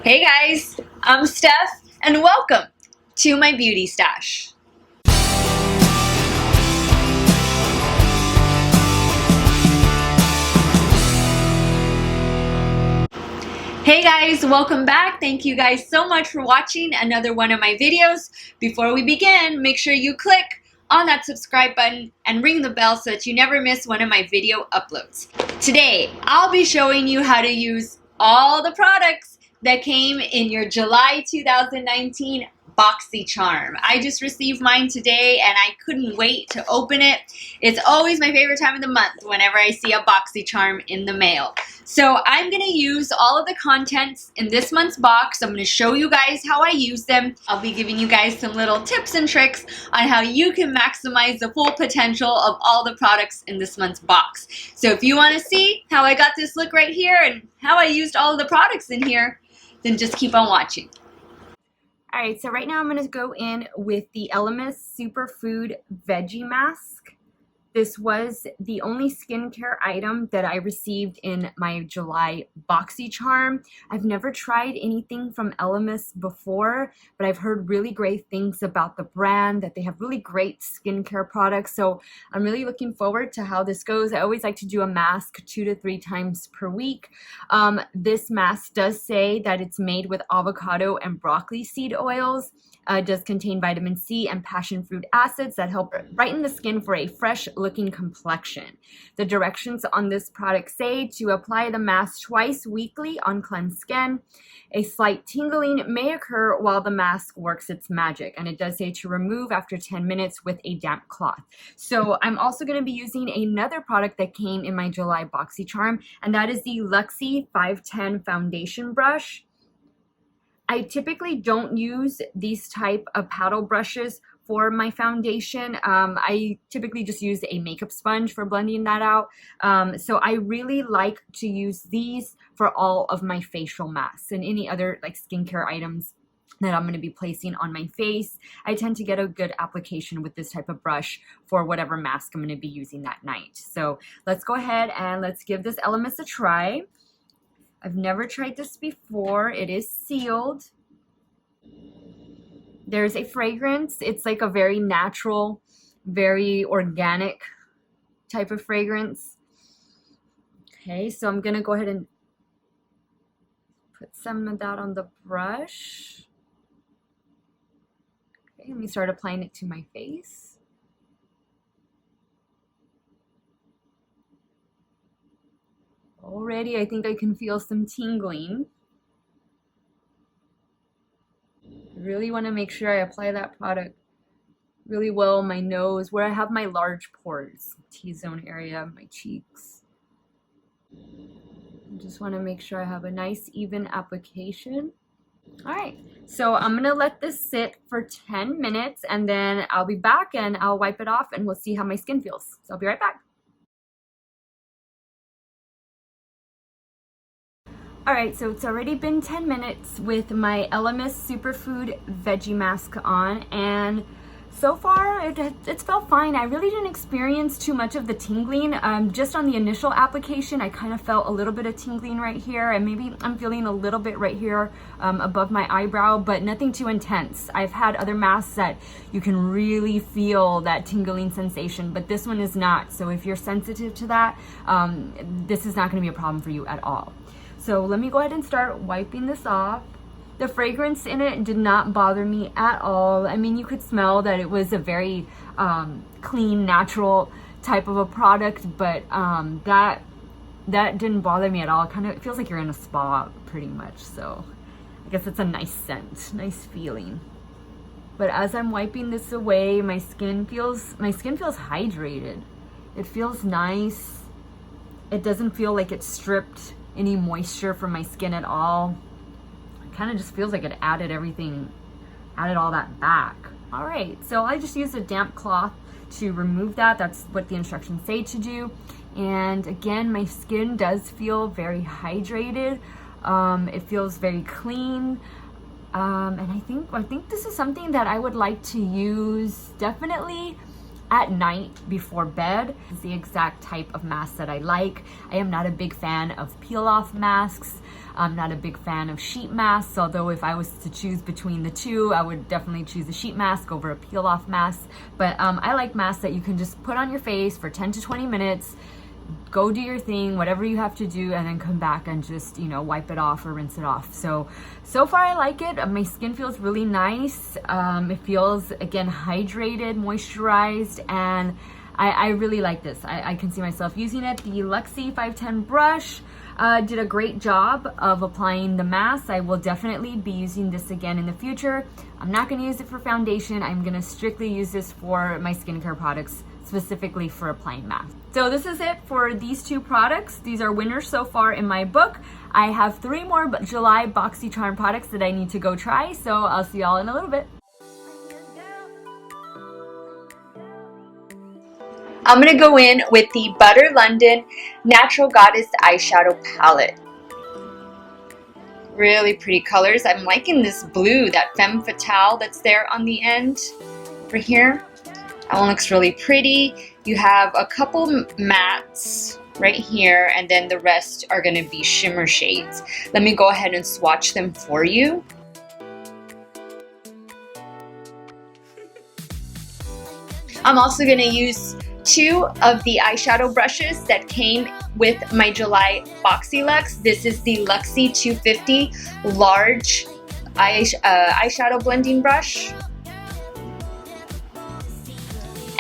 Hey guys, I'm Steff and welcome to my beauty stash. Hey guys, welcome back. Thank you guys so much for watching another one of my videos. Before we begin, make sure you click on that subscribe button and ring the bell so that you never miss one of my video uploads. Today, I'll be showing you how to use all the products that came in your July 2019 Boxy Charm. I just received mine today and I couldn't wait to open it. It's always my favorite time of the month whenever I see a Boxy Charm in the mail. So I'm going to use all of the contents in this month's box. I'm going to show you guys how I use them. I'll be giving you guys some little tips and tricks on how you can maximize the full potential of all the products in this month's box. So if you want to see how I got this look right here and how I used all of the products in here, then just keep on watching. Alright, so right now I'm going to go in with the Elemis Superfood Veggie Mask. This was the only skincare item that I received in my July Boxy Charm. I've never tried anything from Elemis before, but I've heard really great things about the brand, that they have really great skincare products. So I'm really looking forward to how this goes. I always like to do a mask 2 to 3 times per week. This mask does say that it's made with avocado and broccoli seed oils. It does contain vitamin C and passion fruit acids that help brighten the skin for a fresh looking complexion. The directions on this product say to apply the mask twice weekly on cleansed skin. A slight tingling may occur while the mask works its magic, and it does say to remove after 10 minutes with a damp cloth. So I'm also going to be using another product that came in my July Boxy Charm, and that is the Luxie 510 foundation brush. I typically don't use these type of paddle brushes for my foundation. I typically just use a makeup sponge for blending that out. So I really like to use these for all of my facial masks and any other like skincare items that I'm going to be placing on my face. I tend to get a good application with this type of brush for whatever mask I'm going to be using that night. So let's go ahead and let's give this Elemis a try. I've never tried this before. It is sealed. There's a fragrance. It's like a very natural, very organic type of fragrance. Okay, so I'm going to go ahead and put some of that on the brush. Okay, let me start applying it to my face. Already, I think I can feel some tingling. I really want to make sure I apply that product really well on my nose, where I have my large pores, T-zone area, my cheeks. I just want to make sure I have a nice, even application. Alright, so I'm going to let this sit for 10 minutes, and then I'll be back and I'll wipe it off and we'll see how my skin feels. So I'll be right back. Alright, so it's already been 10 minutes with my Elemis Superfood Veggie Mask on, and so far it's felt fine. I really didn't experience too much of the tingling. Just on the initial application, I kind of felt a little bit of tingling right here, and maybe I'm feeling a little bit right here above my eyebrow, but nothing too intense. I've had other masks that you can really feel that tingling sensation, but this one is not. So if you're sensitive to that, this is not going to be a problem for you at all. So let me go ahead and start wiping this off. The fragrance in it did not bother me at all. I mean, you could smell that it was a very clean, natural type of a product, but that didn't bother me at all. It feels like you're in a spa pretty much. So I guess it's a nice scent, nice feeling. But as I'm wiping this away, my skin feels hydrated. It feels nice. It doesn't feel like it stripped any moisture from my skin at all. It kind of just feels like it added all that back. All right, so I just used a damp cloth to remove that. That's what the instructions say to do. And again, my skin does feel very hydrated. It feels very clean. And I think this is something that I would like to use definitely at night before bed. It's the exact type of mask that I like. I am not a big fan of peel-off masks. I'm not a big fan of sheet masks, although if I was to choose between the two, I would definitely choose a sheet mask over a peel-off mask. But I like masks that you can just put on your face for 10 to 20 minutes, go do your thing, whatever you have to do, and then come back and just, you know, wipe it off or rinse it off. So far I like it. My skin feels really nice. It feels, again, hydrated, moisturized, and I really like this. I can see myself using it. The Luxie 510 brush did a great job of applying the mask. I will definitely be using this again in the future. I'm not going to use it for foundation. I'm going to strictly use this for my skincare products, specifically for applying masks. So this is it for these two products. These are winners so far in my book. I have 3 more July Boxy Charm products that I need to go try, so I'll see y'all in a little bit. I'm gonna go in with the Butter London Natural Goddess Eyeshadow Palette. Really pretty colors. I'm liking this blue, that femme fatale that's there on the end over here. That one looks really pretty. You have a couple mattes right here, and then the rest are gonna be shimmer shades. Let me go ahead and swatch them for you. I'm also gonna use 2 of the eyeshadow brushes that came with my July Boxy Lux. This is the Luxie 250 large eyeshadow blending brush.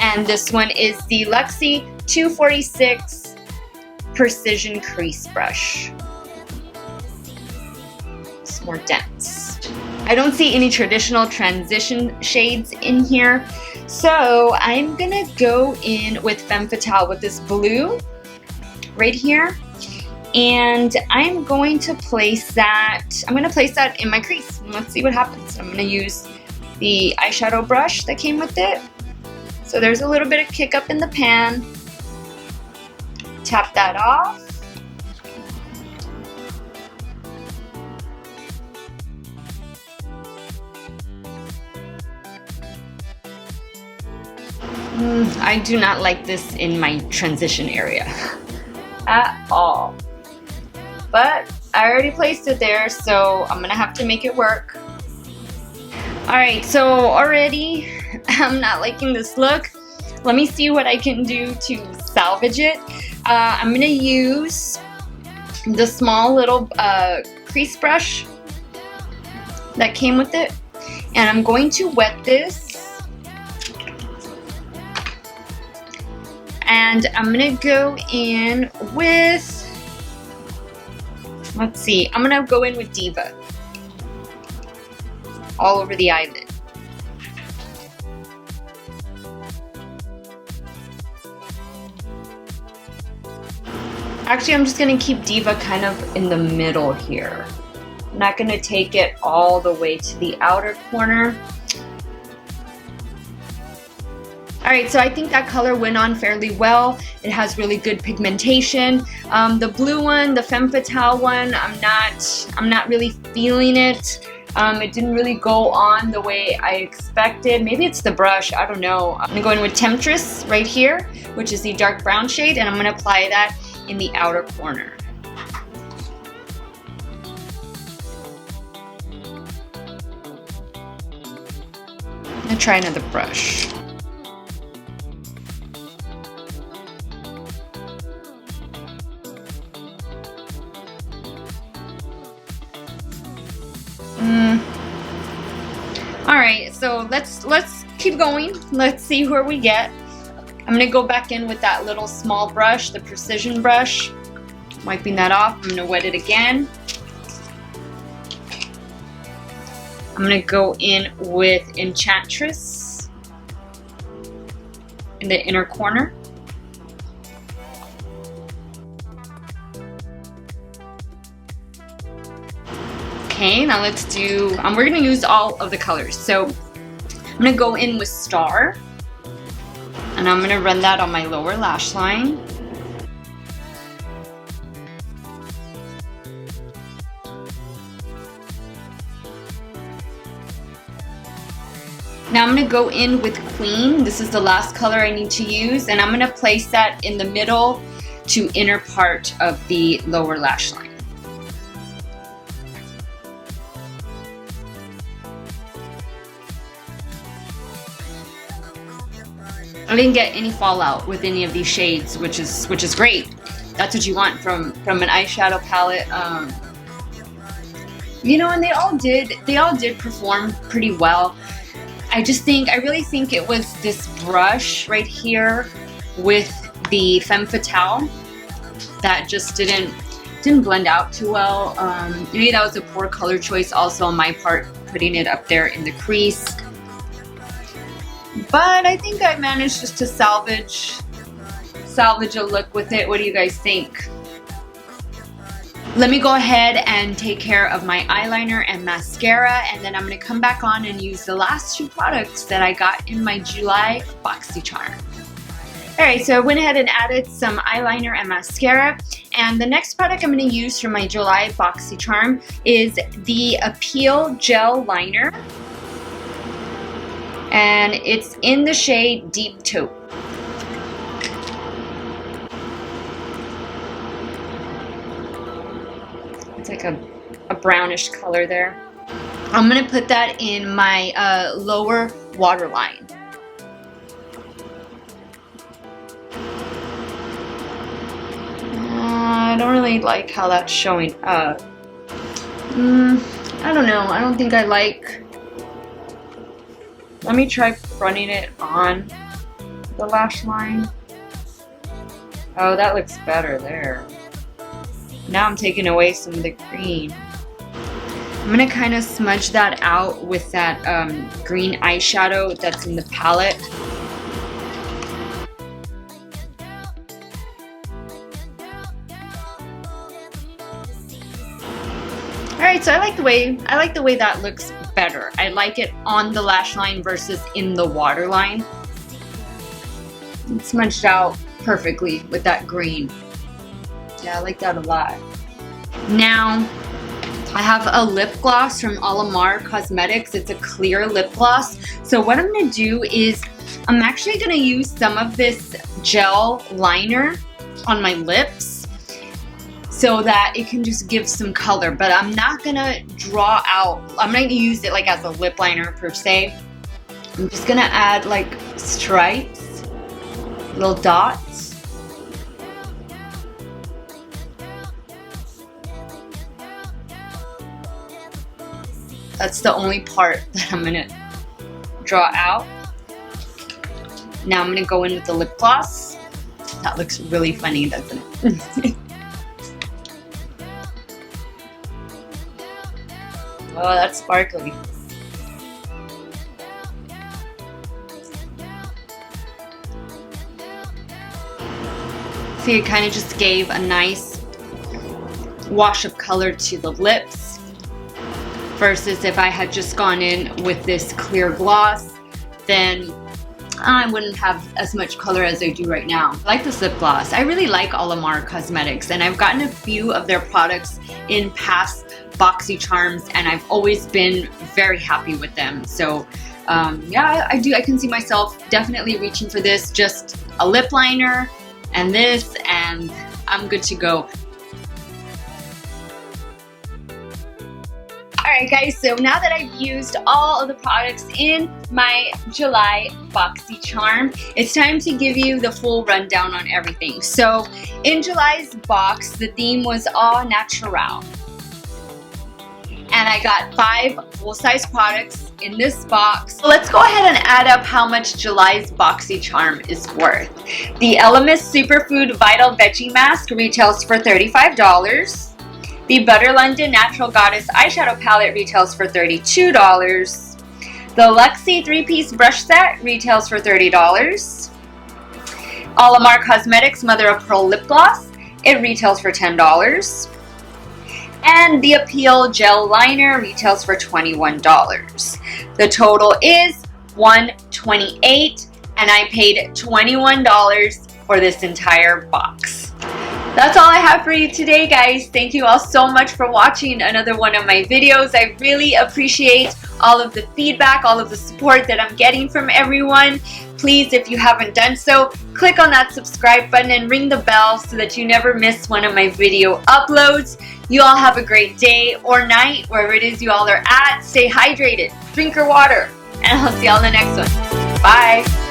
And this one is the Luxie 246 Precision Crease Brush. It's more dense. I don't see any traditional transition shades in here, so I'm gonna go in with Femme Fatale with this blue right here, and I'm going to place that in my crease. Let's see what happens. I'm gonna use the eyeshadow brush that came with it. So there's a little bit of kick up in the pan. Tap that off. I do not like this in my transition area at all. But I already placed it there, so I'm gonna have to make it work. Alright, so already I'm not liking this look. Let me see what I can do to salvage it. I'm gonna use the small little crease brush that came with it, and I'm going to wet this. And I'm gonna go in with, let's see, I'm gonna go in with Diva all over the eyelid. Actually, I'm just gonna keep Diva kind of in the middle here. I'm not gonna take it all the way to the outer corner. Alright, so I think that color went on fairly well. It has really good pigmentation. The blue one, the Femme Fatale one, I'm not really feeling it. It didn't really go on the way I expected. Maybe it's the brush, I don't know. I'm gonna go in with Temptress right here, which is the dark brown shade, and I'm gonna apply that in the outer corner. I'm gonna try another brush. Alright, so let's keep going. Let's see where we get. I'm gonna go back in with that little small brush, the precision brush. Wiping that off, I'm gonna wet it again. I'm gonna go in with Enchantress in the inner corner. Okay, now let's do, we're gonna use all of the colors. So I'm gonna go in with Star, and I'm gonna run that on my lower lash line. Now I'm going to go in with Queen. This is the last color I need to use, and I'm going to place that in the middle to inner part of the lower lash line. I didn't get any fallout with any of these shades, which is great. That's what you want from an eyeshadow palette. You know, and they all did perform pretty well. I really think it was this brush right here with the Femme Fatale that just didn't blend out too well. Maybe that was a poor color choice also on my part, putting it up there in the crease. But I think I managed just to salvage a look with it. What do you guys think? Let me go ahead and take care of my eyeliner and mascara, and then I'm going to come back on and use the last two products that I got in my July Boxy Charm. Alright, so I went ahead and added some eyeliner and mascara, and the next product I'm going to use for my July Boxy Charm is the Appeal Gel Liner, and it's in the shade Deep Taupe. It's like a brownish color there. I'm going to put that in my lower waterline. I don't really like how that's showing up. I don't know. I don't think I like... Let me try running it on the lash line. Oh, that looks better there. Now I'm taking away some of the green. I'm going to kind of smudge that out with that green eyeshadow that's in the palette. Alright, so I like the way that looks better. I like it on the lash line versus in the waterline. It's smudged out perfectly with that green. Yeah, I like that a lot. Now, I have a lip gloss from Alamar Cosmetics. It's a clear lip gloss. So what I'm going to do is I'm actually going to use some of this gel liner on my lips so that it can just give some color. But I'm not going to draw out. I'm not going to use it like as a lip liner per se. I'm just going to add like stripes, little dots. That's the only part that I'm going to draw out. Now I'm going to go in with the lip gloss. That looks really funny, doesn't it? Oh, that's sparkly. See, it kind of just gave a nice wash of color to the lips. Versus if I had just gone in with this clear gloss, then I wouldn't have as much color as I do right now. I like this lip gloss. I really like Alamar Cosmetics, and I've gotten a few of their products in past Boxy Charms, and I've always been very happy with them. So yeah, I can see myself definitely reaching for this. Just a lip liner and this, and I'm good to go. Alright guys, so now that I've used all of the products in my July Boxy Charm, it's time to give you the full rundown on everything. So in July's box, the theme was Au Naturel. And I got 5 full-size products in this box. So let's go ahead and add up how much July's Boxy Charm is worth. The Elemis Superfood Vital Veggie Mask retails for $35. The Butter London Natural Goddess Eyeshadow Palette retails for $32. The Luxie 3-piece brush set retails for $30. Alamar Cosmetics Mother of Pearl Lip Gloss, it retails for $10. And the Appeal Gel Liner retails for $21. The total is $128, and I paid $21 for this entire box. That's all I have for you today, guys. Thank you all so much for watching another one of my videos. I really appreciate all of the feedback, all of the support that I'm getting from everyone. Please, if you haven't done so, click on that subscribe button and ring the bell so that you never miss one of my video uploads. You all have a great day or night, wherever it is you all are at. Stay hydrated, drink your water, and I'll see y'all in the next one. Bye.